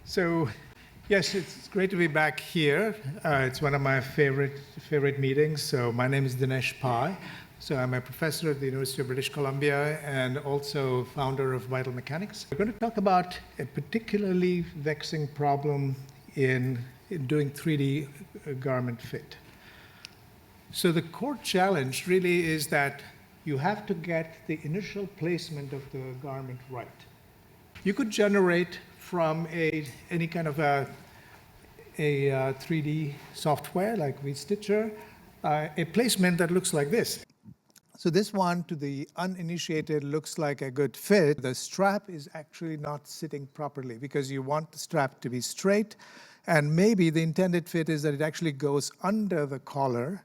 So, yes, it's great to be back here. It's one of my favorite meetings. So my name is Dinesh Pai. So I'm a professor at the University of British Columbia and also founder of Vital Mechanics. We're going to talk about a particularly vexing problem in doing 3D garment fit. So the core challenge really is that you have to get the initial placement of the garment right. You could generate from any kind of a 3D software like VStitcher, a placement that looks like this. So this one, to the uninitiated, looks like a good fit. The strap is actually not sitting properly because you want the strap to be straight, and maybe the intended fit is that it actually goes under the collar,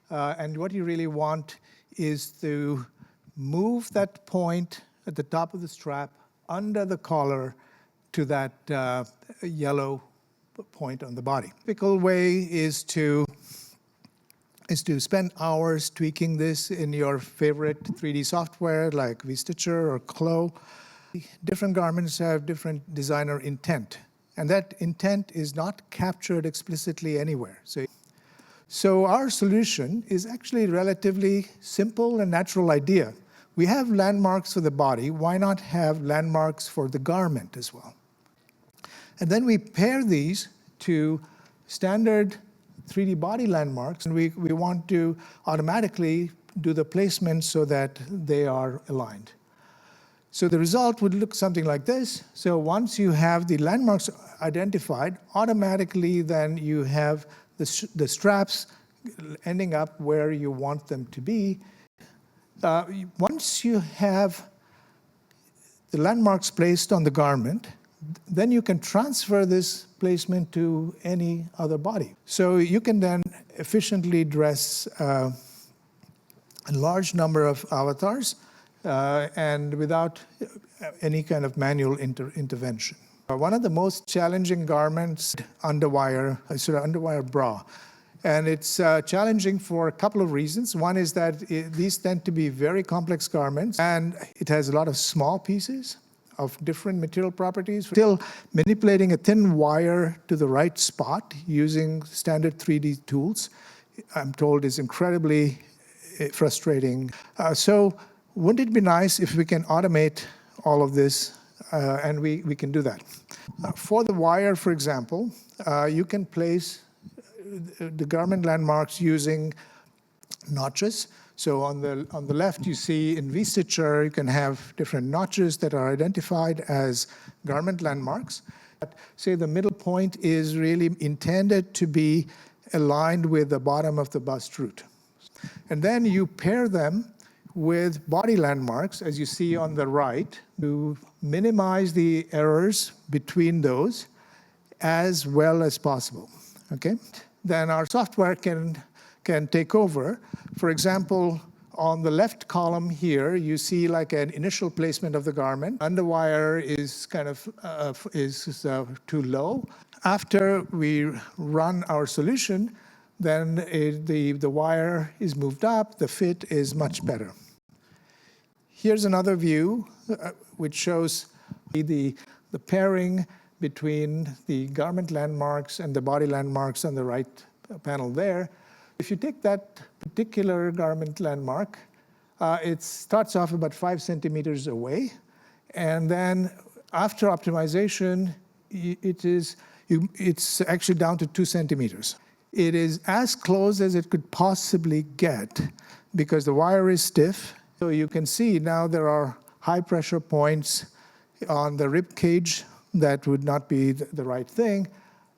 and what you really want is to move that point at the top of the strap under the collar to that yellow point on the body. The typical way is to spend hours tweaking this in your favorite 3D software like VStitcher or Clo. Different garments have different designer intent, and that intent is not captured explicitly anywhere. So our solution is actually a relatively simple and natural idea. We have landmarks for the body. Why not have landmarks for the garment as well? And then we pair these to standard 3D body landmarks, and we want to automatically do the placement so that they are aligned. So the result would look something like this. So once you have the landmarks identified, automatically then you have the straps ending up where you want them to be. Once you have the landmarks placed on the garment, then you can transfer this placement to any other body. So you can then efficiently dress a large number of avatars and without any kind of manual intervention. One of the most challenging garments, underwire bra. And it's challenging for a couple of reasons. One is that these tend to be very complex garments, and it has a lot of small pieces of different material properties. Still, manipulating a thin wire to the right spot using standard 3D tools, I'm told, is incredibly frustrating. So wouldn't it be nice if we can automate all of this, and we can do that. For the wire, for example, you can place the garment landmarks using notches. So on the left, you see in VStitcher, you can have different notches that are identified as garment landmarks. Say the middle point is really intended to be aligned with the bottom of the bust root. And then you pair them with body landmarks, as you see on the right, to minimize the errors between those as well as possible. Okay? Then our software can take over. For example, on the left column here, you see like an initial placement of the garment. Underwire is kind of too low. After we run our solution, then the wire is moved up, the fit is much better. Here's another view which shows the pairing between the garment landmarks and the body landmarks on the right panel there. If you take that particular garment landmark, it starts off about 5 centimeters away, and then after optimization, it's actually down to 2 centimeters. It is as close as it could possibly get because the wire is stiff. So you can see now there are high pressure points on the rib cage that would not be the right thing.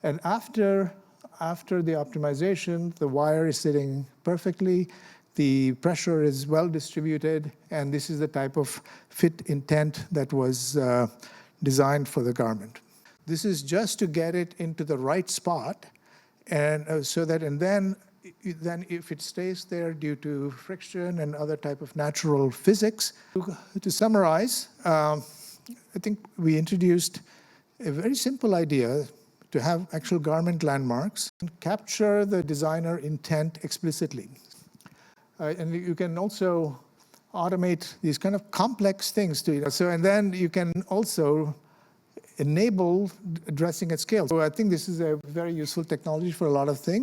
And after the optimization, the wire is sitting perfectly, the pressure is well distributed, and this is the type of fit intent that was designed for the garment. This is just to get it into the right spot, and then if it stays there due to friction and other type of natural physics. To summarize, I think we introduced a very simple idea to have actual garment landmarks and capture the designer intent explicitly. And you can also automate these kind of complex things. And then you can also enable dressing at scale. So I think this is a very useful technology for a lot of things.